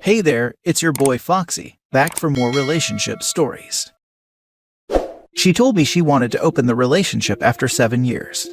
Hey there, it's your boy Foxy, back for more relationship stories. She told me she wanted to open the relationship after 7 years.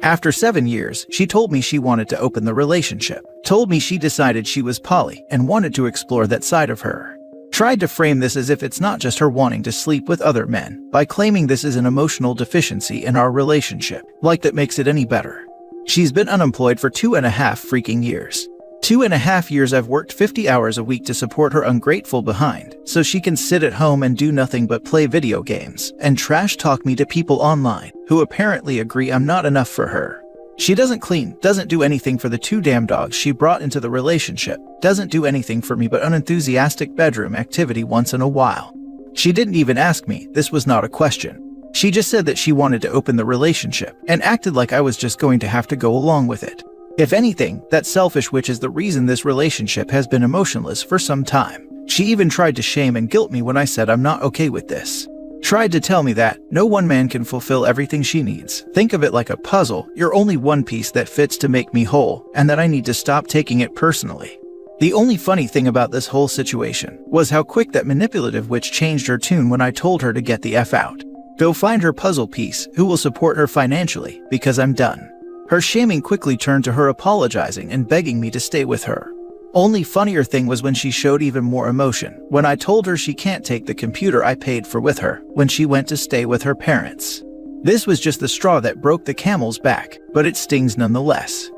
After 7 years, she told me she wanted to open the relationship. Told me she decided she was poly and wanted to explore that side of her. Tried to frame this as if it's not just her wanting to sleep with other men, by claiming this is an emotional deficiency in our relationship, like that makes it any better. She's been unemployed for 2.5 freaking years. 2.5 years I've worked 50 hours a week to support her ungrateful behind, so she can sit at home and do nothing but play video games and trash talk me to people online, who apparently agree I'm not enough for her. She doesn't clean, doesn't do anything for the 2 damn dogs she brought into the relationship, doesn't do anything for me but unenthusiastic bedroom activity once in a while. She didn't even ask me, this was not a question. She just said that she wanted to open the relationship, and acted like I was just going to have to go along with it. If anything, that's selfish, which is the reason this relationship has been emotionless for some time. She even tried to shame and guilt me when I said I'm not okay with this. Tried to tell me that no one man can fulfill everything she needs. Think of it like a puzzle, you're only one piece that fits to make me whole, and that I need to stop taking it personally. The only funny thing about this whole situation was how quick that manipulative witch changed her tune when I told her to get the F out. Go find her puzzle piece who will support her financially, because I'm done. Her shaming quickly turned to her apologizing and begging me to stay with her. Only funnier thing was when she showed even more emotion, when I told her she can't take the computer I paid for with her when she went to stay with her parents. This was just the straw that broke the camel's back, but it stings nonetheless.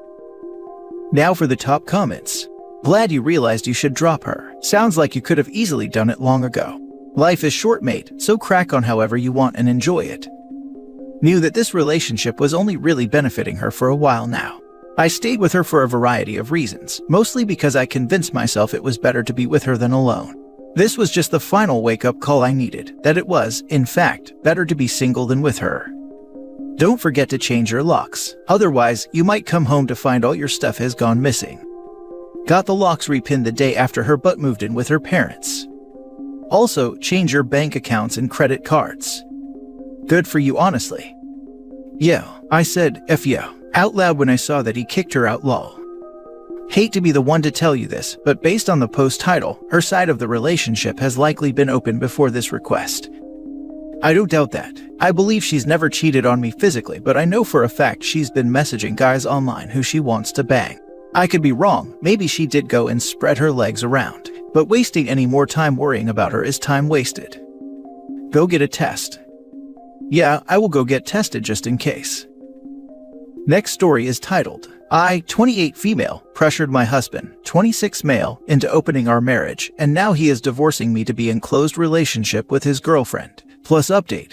Now for the top comments. Glad you realized you should drop her. Sounds like you could have easily done it long ago. Life is short, mate, so crack on however you want and enjoy it. Knew that this relationship was only really benefiting her for a while now. I stayed with her for a variety of reasons, mostly because I convinced myself it was better to be with her than alone. This was just the final wake-up call I needed, that it was, in fact, better to be single than with her. Don't forget to change your locks, otherwise you might come home to find all your stuff has gone missing. Got the locks repinned the day after her butt moved in with her parents. Also, change your bank accounts and credit cards. Good for you, honestly. Yo, I said, F yo, out loud when I saw that he kicked her out, lol. Hate to be the one to tell you this, but based on the post title, her side of the relationship has likely been open before this request. I don't doubt that. I believe she's never cheated on me physically, but I know for a fact she's been messaging guys online who she wants to bang. I could be wrong, maybe she did go and spread her legs around, but wasting any more time worrying about her is time wasted. Go get a test. Yeah, I will go get tested just in case. Next story is titled, I, 28 female, pressured my husband, 26 male, into opening our marriage, and now he is divorcing me to be in closed relationship with his girlfriend. Plus update.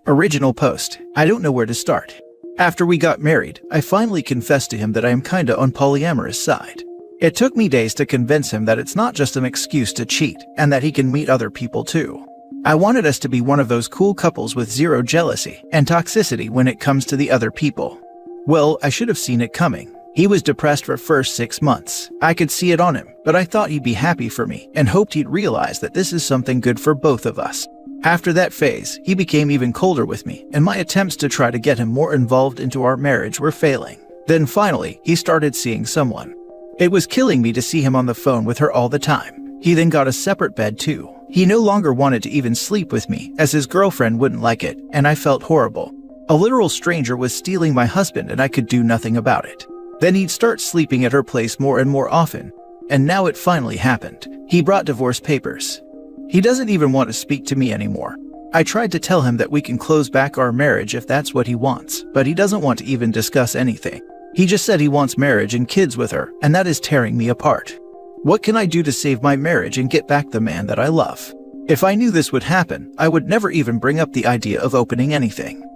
Original post. I don't know where to start. After we got married, I finally confessed to him that I am kinda on polyamorous side. It took me days to convince him that it's not just an excuse to cheat, and that he can meet other people too. I wanted us to be one of those cool couples with zero jealousy and toxicity when it comes to the other people. Well, I should have seen it coming. He was depressed for first 6 months. I could see it on him, but I thought he'd be happy for me and hoped he'd realize that this is something good for both of us. After that phase, he became even colder with me, and my attempts to try to get him more involved into our marriage were failing. Then finally, he started seeing someone. It was killing me to see him on the phone with her all the time. He then got a separate bed too. He no longer wanted to even sleep with me, as his girlfriend wouldn't like it, and I felt horrible. A literal stranger was stealing my husband and I could do nothing about it. Then he'd start sleeping at her place more and more often. And now it finally happened. He brought divorce papers. He doesn't even want to speak to me anymore. I tried to tell him that we can close back our marriage if that's what he wants, but he doesn't want to even discuss anything. He just said he wants marriage and kids with her, and that is tearing me apart. What can I do to save my marriage and get back the man that I love? If I knew this would happen, I would never even bring up the idea of opening anything.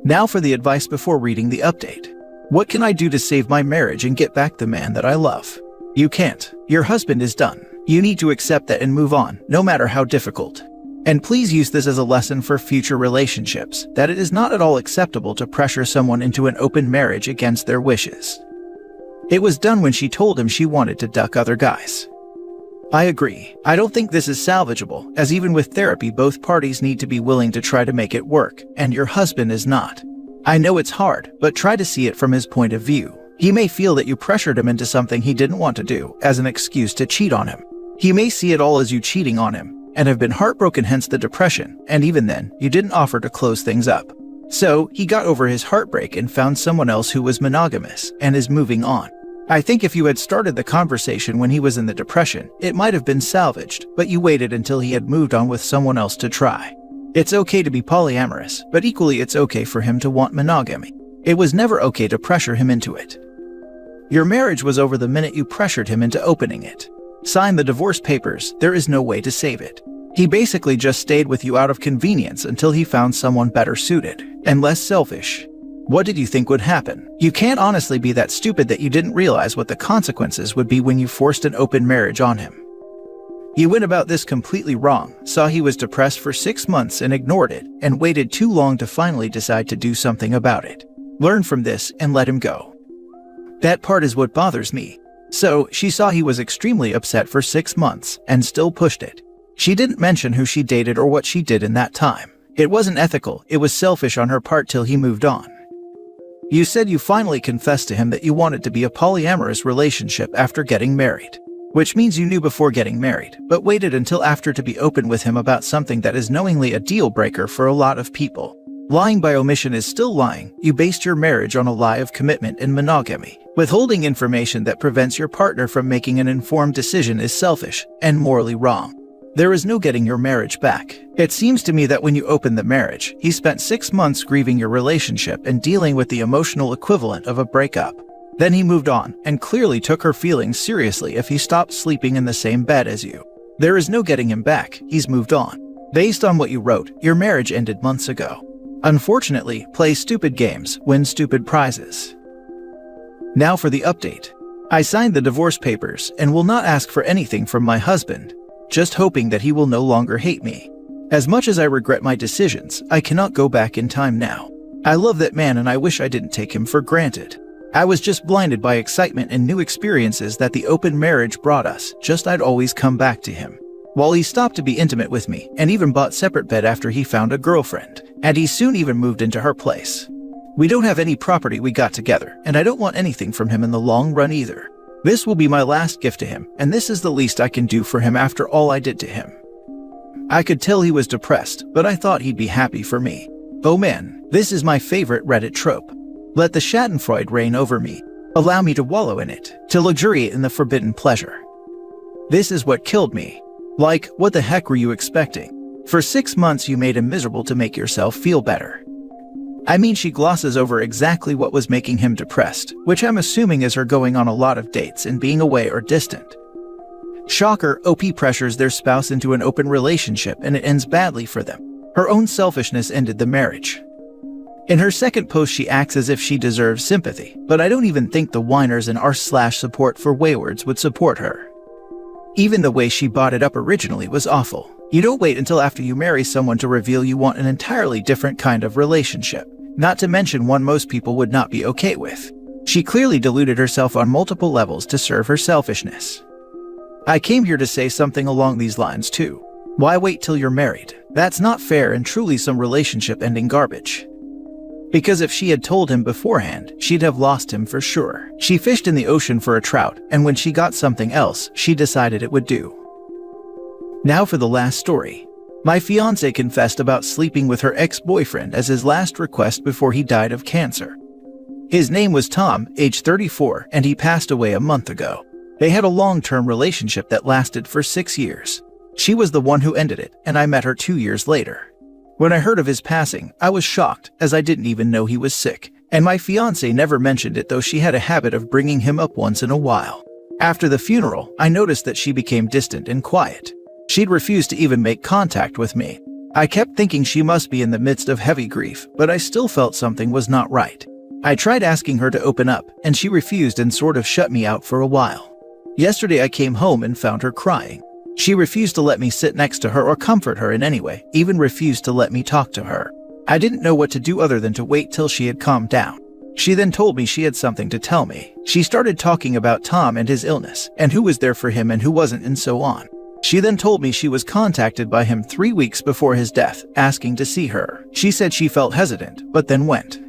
Now for the advice before reading the update. What can I do to save my marriage and get back the man that I love? You can't. Your husband is done. You need to accept that and move on, no matter how difficult. And please use this as a lesson for future relationships, that it is not at all acceptable to pressure someone into an open marriage against their wishes. It was done when she told him she wanted to duck other guys. I agree. I don't think this is salvageable, as even with therapy both parties need to be willing to try to make it work, and your husband is not. I know it's hard, but try to see it from his point of view. He may feel that you pressured him into something he didn't want to do as an excuse to cheat on him. He may see it all as you cheating on him and have been heartbroken, hence the depression, and even then, you didn't offer to close things up. So, he got over his heartbreak and found someone else who was monogamous and is moving on. I think if you had started the conversation when he was in the depression, it might have been salvaged, but you waited until he had moved on with someone else to try. It's okay to be polyamorous, but equally it's okay for him to want monogamy. It was never okay to pressure him into it. Your marriage was over the minute you pressured him into opening it. Sign the divorce papers, there is no way to save it. He basically just stayed with you out of convenience until he found someone better suited and less selfish. What did you think would happen? You can't honestly be that stupid that you didn't realize what the consequences would be when you forced an open marriage on him. You went about this completely wrong, saw he was depressed for 6 months and ignored it, and waited too long to finally decide to do something about it. Learn from this and let him go. That part is what bothers me. So, she saw he was extremely upset for 6 months and still pushed it. She didn't mention who she dated or what she did in that time. It wasn't ethical, it was selfish on her part till he moved on. You said you finally confessed to him that you wanted to be a polyamorous relationship after getting married. Which means you knew before getting married, but waited until after to be open with him about something that is knowingly a deal breaker for a lot of people. Lying by omission is still lying. You based your marriage on a lie of commitment and monogamy. Withholding information that prevents your partner from making an informed decision is selfish and morally wrong. There is no getting your marriage back. It seems to me that when you opened the marriage, he spent 6 months grieving your relationship and dealing with the emotional equivalent of a breakup. Then he moved on and clearly took her feelings seriously if he stopped sleeping in the same bed as you. There is no getting him back, he's moved on. Based on what you wrote, your marriage ended months ago. Unfortunately, play stupid games, win stupid prizes. Now for the update. I signed the divorce papers and will not ask for anything from my husband, just hoping that he will no longer hate me. As much as I regret my decisions, I cannot go back in time now. I love that man and I wish I didn't take him for granted. I was just blinded by excitement and new experiences that the open marriage brought us, just I'd always come back to him. While he stopped to be intimate with me and even bought separate bed after he found a girlfriend, and he soon even moved into her place. We don't have any property we got together, and I don't want anything from him in the long run either. This will be my last gift to him, and this is the least I can do for him after all I did to him. I could tell he was depressed, but I thought he'd be happy for me. Oh man, this is my favorite Reddit trope. Let the schadenfreude reign over me. Allow me to wallow in it, to luxuriate in the forbidden pleasure. This is what killed me. Like, what the heck were you expecting? For 6 months you made him miserable to make yourself feel better. I mean, she glosses over exactly what was making him depressed, which I'm assuming is her going on a lot of dates and being away or distant. Shocker, OP pressures their spouse into an open relationship and it ends badly for them. Her own selfishness ended the marriage. In her second post she acts as if she deserves sympathy, but I don't even think the whiners and r/support for waywards would support her. Even the way she bought it up originally was awful. You don't wait until after you marry someone to reveal you want an entirely different kind of relationship, not to mention one most people would not be okay with. She clearly deluded herself on multiple levels to serve her selfishness. I came here to say something along these lines too. Why wait till you're married? That's not fair and truly some relationship ending garbage. Because if she had told him beforehand, she'd have lost him for sure. She fished in the ocean for a trout, and when she got something else, she decided it would do. Now for the last story. My fiancé confessed about sleeping with her ex-boyfriend as his last request before he died of cancer. His name was Tom, age 34, and he passed away a month ago. They had a long-term relationship that lasted for 6 years. She was the one who ended it, and I met her 2 years later. When I heard of his passing, I was shocked, as I didn't even know he was sick, and my fiancé never mentioned it, though she had a habit of bringing him up once in a while. After the funeral, I noticed that she became distant and quiet. She'd refused to even make contact with me. I kept thinking she must be in the midst of heavy grief, but I still felt something was not right. I tried asking her to open up, and she refused and sort of shut me out for a while. Yesterday I came home and found her crying. She refused to let me sit next to her or comfort her in any way, even refused to let me talk to her. I didn't know what to do other than to wait till she had calmed down. She then told me she had something to tell me. She started talking about Tom and his illness, and who was there for him and who wasn't, and so on. She then told me she was contacted by him 3 weeks before his death, asking to see her. She said she felt hesitant, but then went.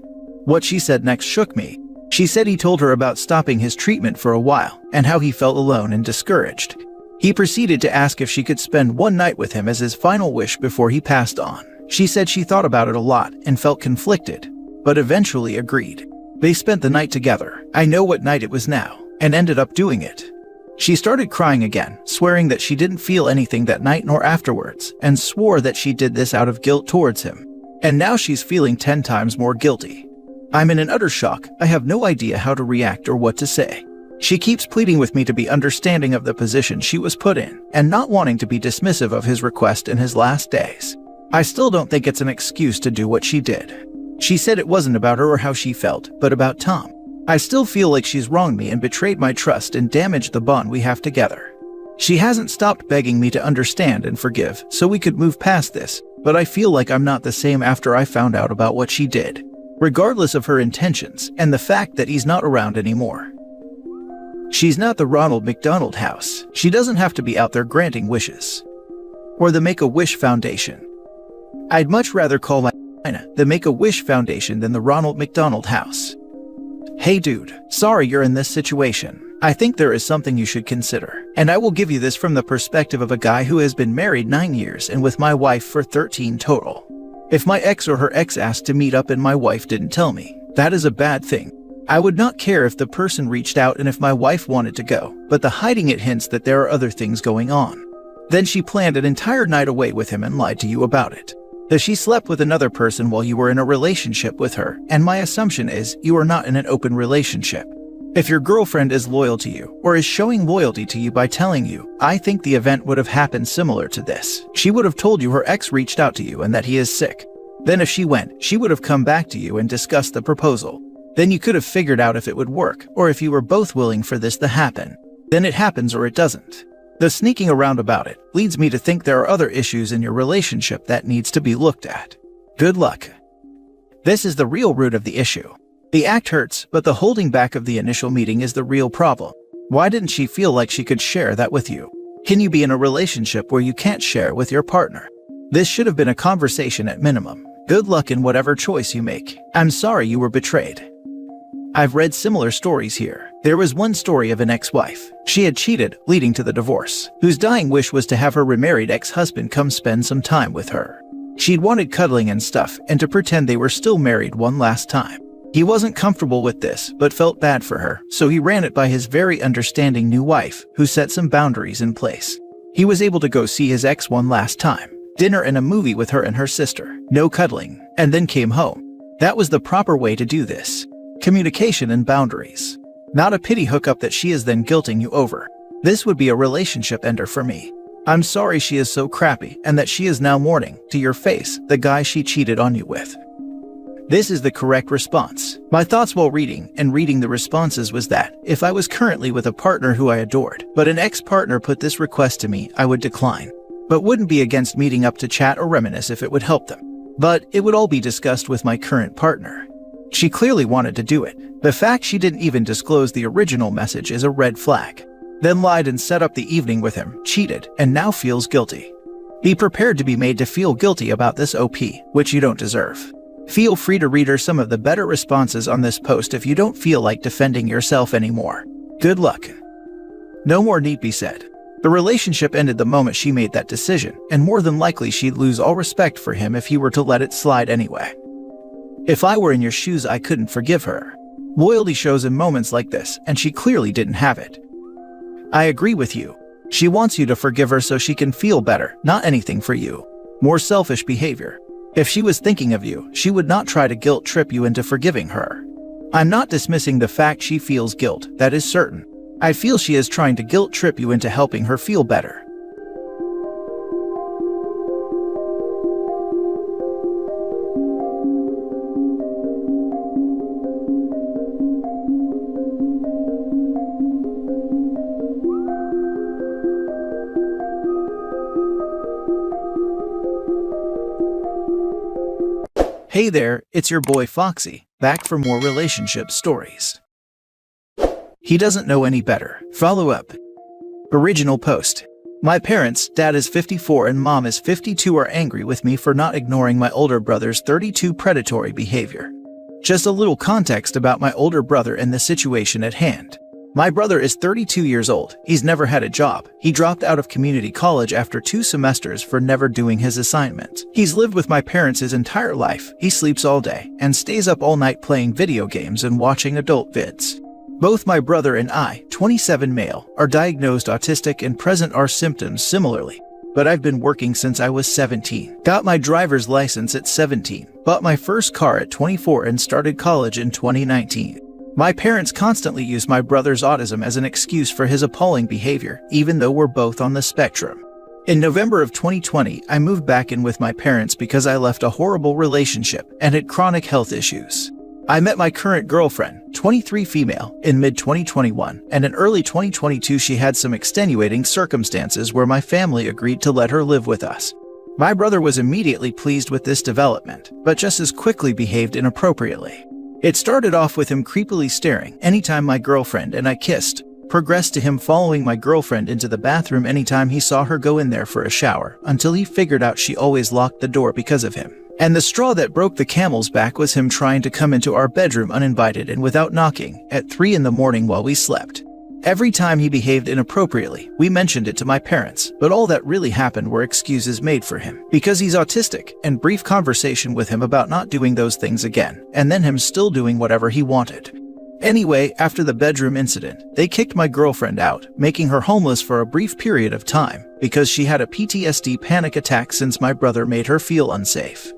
What she said next shook me. She said he told her about stopping his treatment for a while and how he felt alone and discouraged. He proceeded to ask if she could spend one night with him as his final wish before he passed on. She said she thought about it a lot and felt conflicted, but eventually agreed. They spent the night together. I know what night it was now, and ended up doing it. She started crying again, swearing that she didn't feel anything that night nor afterwards, and swore that she did this out of guilt towards him. And now she's feeling 10 times more guilty. I'm in an utter shock. I have no idea how to react or what to say. She keeps pleading with me to be understanding of the position she was put in, and not wanting to be dismissive of his request in his last days. I still don't think it's an excuse to do what she did. She said it wasn't about her or how she felt, but about Tom. I still feel like she's wronged me and betrayed my trust and damaged the bond we have together. She hasn't stopped begging me to understand and forgive so we could move past this, but I feel like I'm not the same after I found out about what she did, regardless of her intentions and the fact that he's not around anymore. She's not the Ronald McDonald House. She doesn't have to be out there granting wishes. Or the Make-A-Wish Foundation. I'd much rather call my the Make-A-Wish Foundation than the Ronald McDonald House. Hey dude, sorry you're in this situation. I think there is something you should consider. And I will give you this from the perspective of a guy who has been married 9 years and with my wife for 13 total. If my ex or her ex asked to meet up and my wife didn't tell me, that is a bad thing. I would not care if the person reached out and if my wife wanted to go, but the hiding it hints that there are other things going on. Then she planned an entire night away with him and lied to you about it. That she slept with another person while you were in a relationship with her, and my assumption is you are not in an open relationship. If your girlfriend is loyal to you, or is showing loyalty to you by telling you, I think the event would have happened similar to this. She would have told you her ex reached out to you and that he is sick. Then if she went, she would have come back to you and discussed the proposal. Then you could have figured out if it would work, or if you were both willing for this to happen. Then it happens or it doesn't. The sneaking around about it leads me to think there are other issues in your relationship that needs to be looked at. Good luck. This is the real root of the issue. The act hurts, but the holding back of the initial meeting is the real problem. Why didn't she feel like she could share that with you? Can you be in a relationship where you can't share with your partner? This should have been a conversation at minimum. Good luck in whatever choice you make. I'm sorry you were betrayed. I've read similar stories here. There was one story of an ex-wife. She had cheated, leading to the divorce, whose dying wish was to have her remarried ex-husband come spend some time with her. She'd wanted cuddling and stuff, and to pretend they were still married one last time. He wasn't comfortable with this, but felt bad for her, so he ran it by his very understanding new wife, who set some boundaries in place. He was able to go see his ex one last time, dinner and a movie with her and her sister, no cuddling, and then came home. That was the proper way to do this. Communication and boundaries. Not a pity hookup that she is then guilting you over. This would be a relationship ender for me. I'm sorry she is so crappy and that she is now mourning, to your face, the guy she cheated on you with. This is the correct response. My thoughts while reading the responses was that, if I was currently with a partner who I adored, but an ex-partner put this request to me, I would decline. But wouldn't be against meeting up to chat or reminisce if it would help them. But it would all be discussed with my current partner. She clearly wanted to do it. The fact she didn't even disclose the original message is a red flag. Then lied and set up the evening with him, cheated, and now feels guilty. Be prepared to be made to feel guilty about this OP, which you don't deserve. Feel free to read her some of the better responses on this post if you don't feel like defending yourself anymore. Good luck. No more need be said. The relationship ended the moment she made that decision, and more than likely she'd lose all respect for him if he were to let it slide anyway. If I were in your shoes, I couldn't forgive her. Loyalty shows in moments like this, and she clearly didn't have it. I agree with you. She wants you to forgive her so she can feel better, not anything for you. More selfish behavior. If she was thinking of you, she would not try to guilt trip you into forgiving her. I'm not dismissing the fact she feels guilt, that is certain. I feel she is trying to guilt trip you into helping her feel better. Hey there, it's your boy Foxy, back for more relationship stories. He doesn't know any better. Follow up. Original post. My parents, dad is 54 and mom is 52, are angry with me for not ignoring my older brother's 32 predatory behavior. Just a little context about my older brother and the situation at hand. My brother is 32 years old. He's never had a job. He dropped out of community college after 2 semesters for never doing his assignment. He's lived with my parents his entire life. He sleeps all day and stays up all night playing video games and watching adult vids. Both my brother and I, 27 male, are diagnosed autistic and present our symptoms similarly. But I've been working since I was 17. Got my driver's license at 17, bought my first car at 24 and started college in 2019. My parents constantly use my brother's autism as an excuse for his appalling behavior, even though we're both on the spectrum. In November of 2020, I moved back in with my parents because I left a horrible relationship and had chronic health issues. I met my current girlfriend, 23 female, in mid-2021, and in early 2022 she had some extenuating circumstances where my family agreed to let her live with us. My brother was immediately pleased with this development, but just as quickly behaved inappropriately. It started off with him creepily staring anytime my girlfriend and I kissed, progressed to him following my girlfriend into the bathroom anytime he saw her go in there for a shower, until he figured out she always locked the door because of him. And the straw that broke the camel's back was him trying to come into our bedroom uninvited and without knocking, at 3 in the morning while we slept. Every time he behaved inappropriately, we mentioned it to my parents, but all that really happened were excuses made for him, because he's autistic, and brief conversation with him about not doing those things again, and then him still doing whatever he wanted. Anyway, after the bedroom incident, they kicked my girlfriend out, making her homeless for a brief period of time, because she had a PTSD panic attack since my brother made her feel unsafe.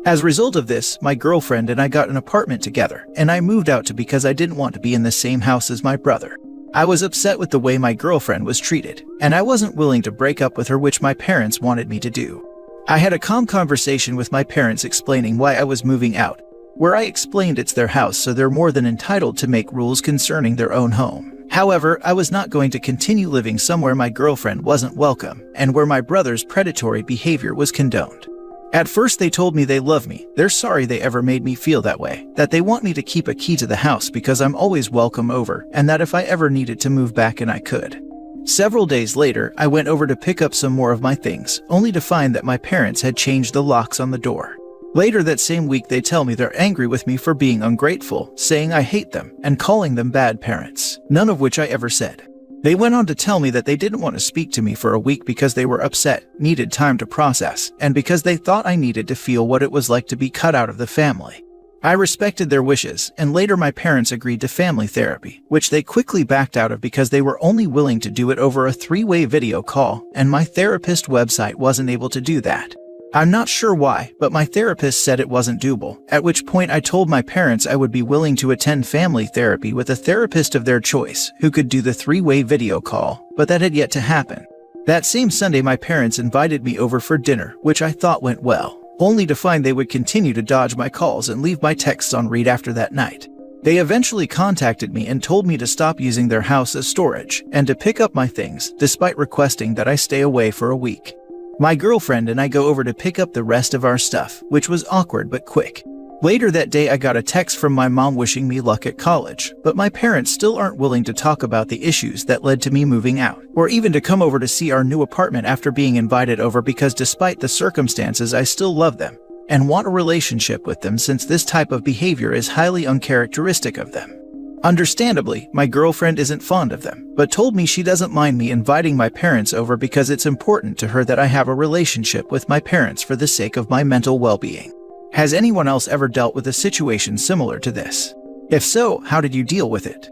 As a result of this, my girlfriend and I got an apartment together, and I moved out because I didn't want to be in the same house as my brother. I was upset with the way my girlfriend was treated, and I wasn't willing to break up with her, which my parents wanted me to do. I had a calm conversation with my parents explaining why I was moving out, where I explained it's their house so they're more than entitled to make rules concerning their own home. However, I was not going to continue living somewhere my girlfriend wasn't welcome, and where my brother's predatory behavior was condoned. At first they told me they love me, they're sorry they ever made me feel that way, that they want me to keep a key to the house because I'm always welcome over, and that if I ever needed to move back and I could. Several days later, I went over to pick up some more of my things, only to find that my parents had changed the locks on the door. Later that same week they tell me they're angry with me for being ungrateful, saying I hate them, and calling them bad parents, none of which I ever said. They went on to tell me that they didn't want to speak to me for a week because they were upset, needed time to process, and because they thought I needed to feel what it was like to be cut out of the family. I respected their wishes, and later my parents agreed to family therapy, which they quickly backed out of because they were only willing to do it over a 3-way video call, and my therapist website wasn't able to do that. I'm not sure why, but my therapist said it wasn't doable, at which point I told my parents I would be willing to attend family therapy with a therapist of their choice who could do the 3-way video call, but that had yet to happen. That same Sunday my parents invited me over for dinner, which I thought went well, only to find they would continue to dodge my calls and leave my texts on read after that night. They eventually contacted me and told me to stop using their house as storage and to pick up my things, despite requesting that I stay away for a week. My girlfriend and I go over to pick up the rest of our stuff, which was awkward but quick. Later that day I got a text from my mom wishing me luck at college, but my parents still aren't willing to talk about the issues that led to me moving out, or even to come over to see our new apartment after being invited over, because despite the circumstances I still love them and want a relationship with them, since this type of behavior is highly uncharacteristic of them. Understandably, my girlfriend isn't fond of them, but told me she doesn't mind me inviting my parents over because it's important to her that I have a relationship with my parents for the sake of my mental well-being. Has anyone else ever dealt with a situation similar to this? If so, how did you deal with it?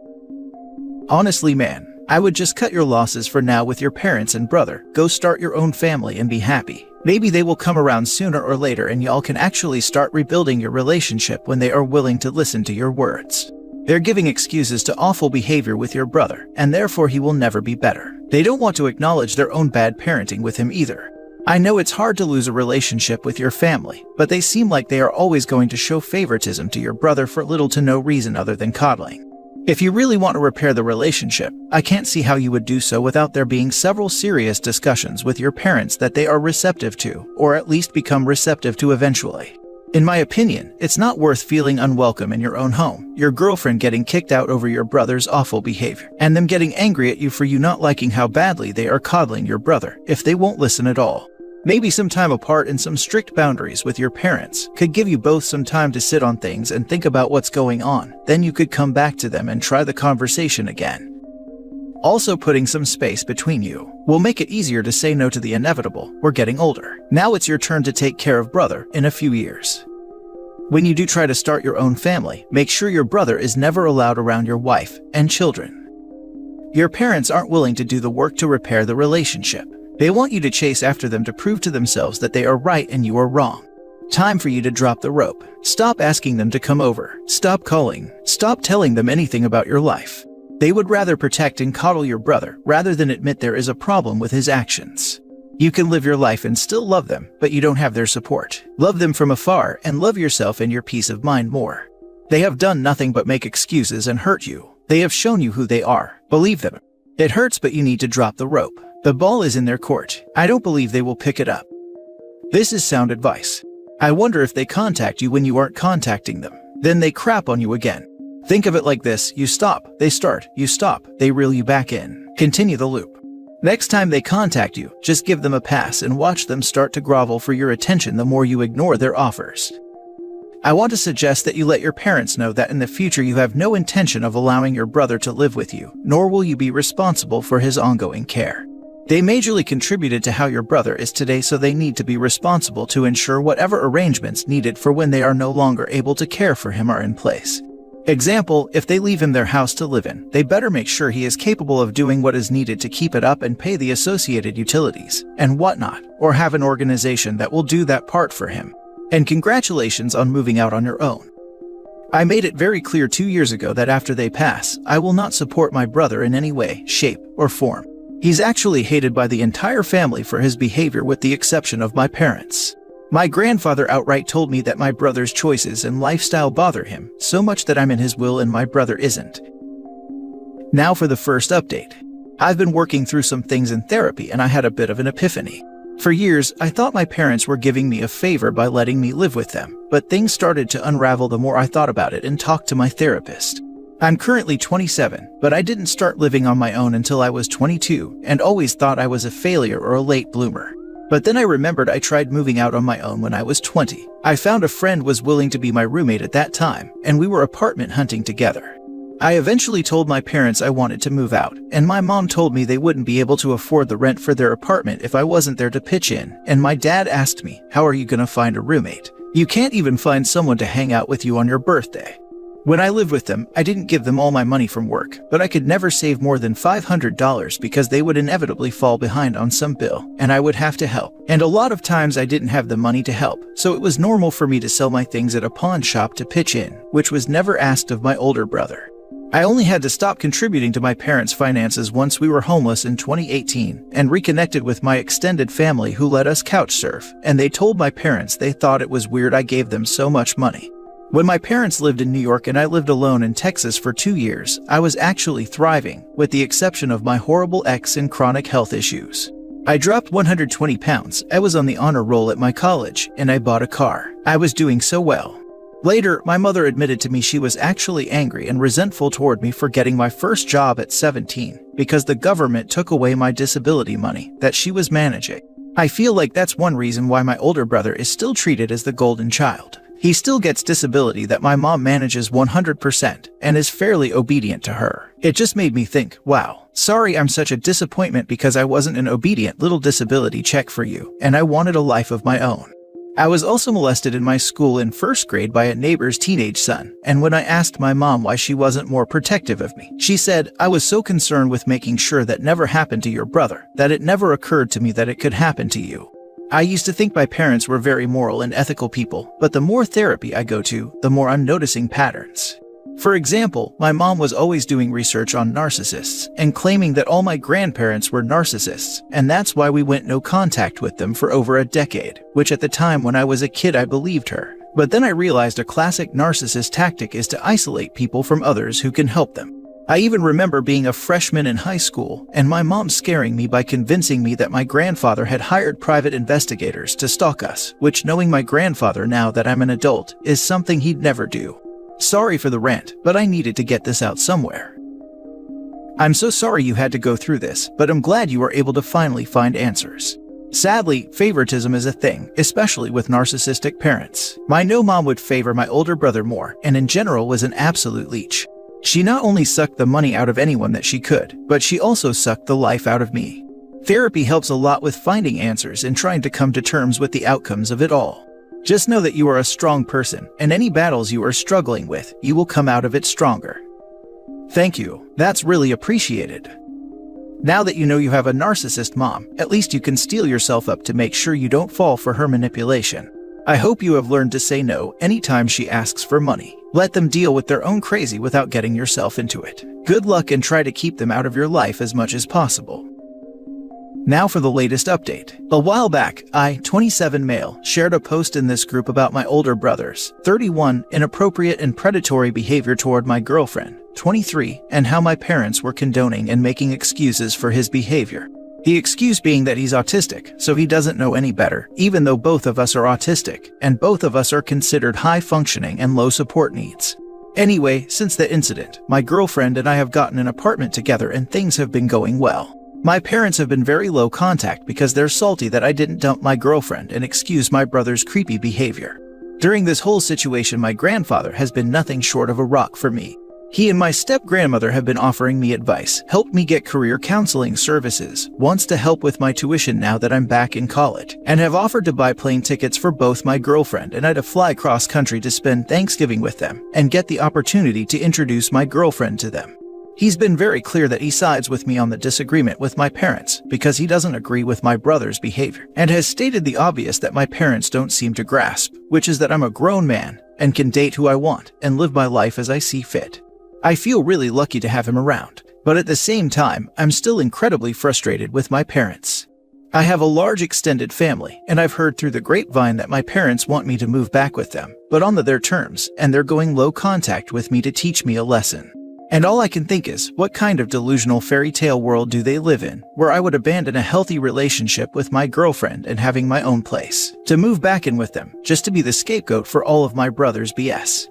Honestly, man, I would just cut your losses for now with your parents and brother, go start your own family and be happy. Maybe they will come around sooner or later and y'all can actually start rebuilding your relationship when they are willing to listen to your words. They're giving excuses to awful behavior with your brother, and therefore he will never be better. They don't want to acknowledge their own bad parenting with him either. I know it's hard to lose a relationship with your family, but they seem like they are always going to show favoritism to your brother for little to no reason other than coddling. If you really want to repair the relationship, I can't see how you would do so without there being several serious discussions with your parents that they are receptive to, or at least become receptive to eventually. In my opinion, it's not worth feeling unwelcome in your own home, your girlfriend getting kicked out over your brother's awful behavior, and them getting angry at you for you not liking how badly they are coddling your brother if they won't listen at all. Maybe some time apart and some strict boundaries with your parents could give you both some time to sit on things and think about what's going on. Then you could come back to them and try the conversation again. Also, putting some space between you will make it easier to say no to the inevitable. We're getting older. Now it's your turn to take care of brother in a few years. When you do try to start your own family, make sure your brother is never allowed around your wife and children. Your parents aren't willing to do the work to repair the relationship. They want you to chase after them to prove to themselves that they are right and you are wrong. Time for you to drop the rope. Stop asking them to come over. Stop calling. Stop telling them anything about your life. They would rather protect and coddle your brother rather than admit there is a problem with his actions. You can live your life and still love them, but you don't have their support. Love them from afar and love yourself and your peace of mind more. They have done nothing but make excuses and hurt you. They have shown you who they are. Believe them. It hurts, but you need to drop the rope. The ball is in their court. I don't believe they will pick it up. This is sound advice. I wonder if they contact you when you aren't contacting them. Then they crap on you again. Think of it like this: you stop, they start, you stop, they reel you back in. Continue the loop. Next time they contact you, just give them a pass and watch them start to grovel for your attention the more you ignore their offers. I want to suggest that you let your parents know that in the future you have no intention of allowing your brother to live with you, nor will you be responsible for his ongoing care. They majorly contributed to how your brother is today, so they need to be responsible to ensure whatever arrangements needed for when they are no longer able to care for him are in place. Example, if they leave him their house to live in, they better make sure he is capable of doing what is needed to keep it up and pay the associated utilities and whatnot, or have an organization that will do that part for him. And congratulations on moving out on your own. I made it very clear 2 years ago that after they pass, I will not support my brother in any way, shape, or form. He's actually hated by the entire family for his behavior with the exception of my parents. My grandfather outright told me that my brother's choices and lifestyle bother him so much that I'm in his will and my brother isn't. Now for the first update. I've been working through some things in therapy and I had a bit of an epiphany. For years, I thought my parents were giving me a favor by letting me live with them, but things started to unravel the more I thought about it and talked to my therapist. I'm currently 27, but I didn't start living on my own until I was 22 and always thought I was a failure or a late bloomer. But then I remembered I tried moving out on my own when I was 20. I found a friend was willing to be my roommate at that time, and we were apartment hunting together. I eventually told my parents I wanted to move out, and my mom told me they wouldn't be able to afford the rent for their apartment if I wasn't there to pitch in, and my dad asked me, "How are you gonna find a roommate? You can't even find someone to hang out with you on your birthday." When I lived with them, I didn't give them all my money from work, but I could never save more than $500 because they would inevitably fall behind on some bill, and I would have to help. And a lot of times I didn't have the money to help, so it was normal for me to sell my things at a pawn shop to pitch in, which was never asked of my older brother. I only had to stop contributing to my parents' finances once we were homeless in 2018 and reconnected with my extended family who let us couch surf, and they told my parents they thought it was weird I gave them so much money. When my parents lived in New York and I lived alone in Texas for 2 years, I was actually thriving, with the exception of my horrible ex and chronic health issues. I dropped 120 pounds, I was on the honor roll at my college, and I bought a car. I was doing so well. Later, my mother admitted to me she was actually angry and resentful toward me for getting my first job at 17, because the government took away my disability money that she was managing. I feel like that's one reason why my older brother is still treated as the golden child. He still gets disability that my mom manages 100% and is fairly obedient to her. It just made me think, wow, sorry I'm such a disappointment because I wasn't an obedient little disability check for you, and I wanted a life of my own. I was also molested in my school in first grade by a neighbor's teenage son, and when I asked my mom why she wasn't more protective of me, she said, "I was so concerned with making sure that never happened to your brother, that it never occurred to me that it could happen to you." I used to think my parents were very moral and ethical people, but the more therapy I go to, the more I'm noticing patterns. For example, my mom was always doing research on narcissists and claiming that all my grandparents were narcissists, and that's why we went no contact with them for over a decade, which at the time when I was a kid I believed her. But then I realized a classic narcissist tactic is to isolate people from others who can help them. I even remember being a freshman in high school and my mom scaring me by convincing me that my grandfather had hired private investigators to stalk us, which, knowing my grandfather now that I'm an adult, is something he'd never do. Sorry for the rant, but I needed to get this out somewhere. I'm so sorry you had to go through this, but I'm glad you were able to finally find answers. Sadly, favoritism is a thing, especially with narcissistic parents. My no mom would favor my older brother more, and in general was an absolute leech. She not only sucked the money out of anyone that she could, but she also sucked the life out of me. Therapy helps a lot with finding answers and trying to come to terms with the outcomes of it all. Just know that you are a strong person, and any battles you are struggling with, you will come out of it stronger. Thank you, that's really appreciated. Now that you know you have a narcissist mom, at least you can steel yourself up to make sure you don't fall for her manipulation. I hope you have learned to say no anytime she asks for money. Let them deal with their own crazy without getting yourself into it. Good luck and try to keep them out of your life as much as possible. Now for the latest update. A while back, I, 27 male, shared a post in this group about my older brother's, 31, inappropriate and predatory behavior toward my girlfriend, 23, and how my parents were condoning and making excuses for his behavior. The excuse being that he's autistic, so he doesn't know any better, even though both of us are autistic, and both of us are considered high-functioning and low support needs. Anyway, since the incident, my girlfriend and I have gotten an apartment together and things have been going well. My parents have been very low contact because they're salty that I didn't dump my girlfriend and excuse my brother's creepy behavior. During this whole situation, my grandfather has been nothing short of a rock for me. He and my step-grandmother have been offering me advice, helped me get career counseling services, wants to help with my tuition now that I'm back in college, and have offered to buy plane tickets for both my girlfriend and I to fly cross-country to spend Thanksgiving with them and get the opportunity to introduce my girlfriend to them. He's been very clear that he sides with me on the disagreement with my parents because he doesn't agree with my brother's behavior, and has stated the obvious that my parents don't seem to grasp, which is that I'm a grown man and can date who I want and live my life as I see fit. I feel really lucky to have him around, but at the same time, I'm still incredibly frustrated with my parents. I have a large extended family, and I've heard through the grapevine that my parents want me to move back with them, but on their terms, and they're going low contact with me to teach me a lesson. And all I can think is, what kind of delusional fairy tale world do they live in, where I would abandon a healthy relationship with my girlfriend and having my own place, to move back in with them, just to be the scapegoat for all of my brother's BS.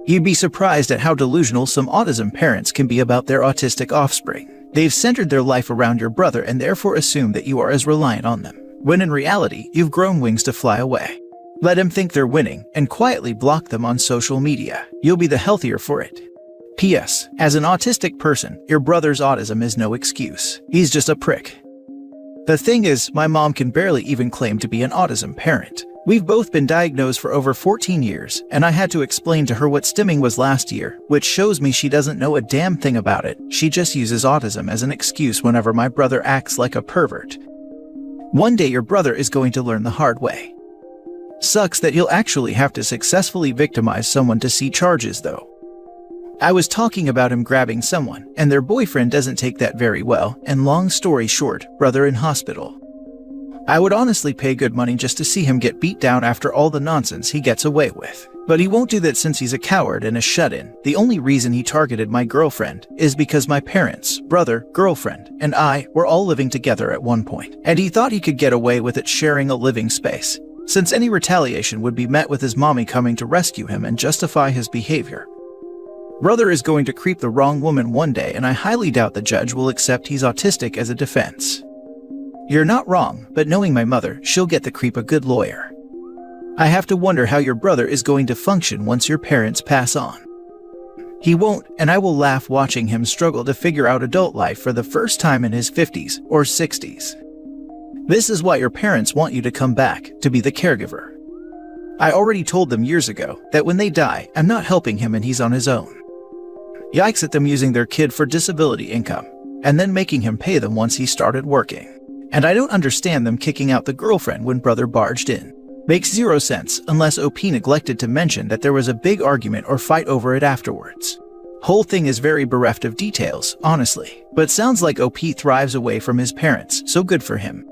You'd be surprised at how delusional some autism parents can be about their autistic offspring. They've centered their life around your brother and therefore assume that you are as reliant on them, when in reality, you've grown wings to fly away. Let them think they're winning, and quietly block them on social media. You'll be the healthier for it. P.S. As an autistic person, your brother's autism is no excuse. He's just a prick. The thing is, my mom can barely even claim to be an autism parent. We've both been diagnosed for over 14 years, and I had to explain to her what stimming was last year, which shows me she doesn't know a damn thing about it. She just uses autism as an excuse whenever my brother acts like a pervert. One day your brother is going to learn the hard way. Sucks that you'll actually have to successfully victimize someone to see charges though. I was talking about him grabbing someone, and their boyfriend doesn't take that very well, and long story short, brother in hospital. I would honestly pay good money just to see him get beat down after all the nonsense he gets away with. But he won't do that since he's a coward and a shut-in. The only reason he targeted my girlfriend is because my parents, brother, girlfriend, and I were all living together at one point, and he thought he could get away with it sharing a living space, since any retaliation would be met with his mommy coming to rescue him and justify his behavior. Brother is going to creep the wrong woman one day, and I highly doubt the judge will accept he's autistic as a defense. You're not wrong, but knowing my mother, she'll get the creep a good lawyer. I have to wonder how your brother is going to function once your parents pass on. He won't, and I will laugh watching him struggle to figure out adult life for the first time in his 50s or 60s. This is why your parents want you to come back, to be the caregiver. I already told them years ago that when they die, I'm not helping him and he's on his own. Yikes at them using their kid for disability income, and then making him pay them once he started working. And I don't understand them kicking out the girlfriend when brother barged in. Makes zero sense unless OP neglected to mention that there was a big argument or fight over it afterwards. Whole thing is very bereft of details, honestly, but sounds like OP thrives away from his parents, so good for him.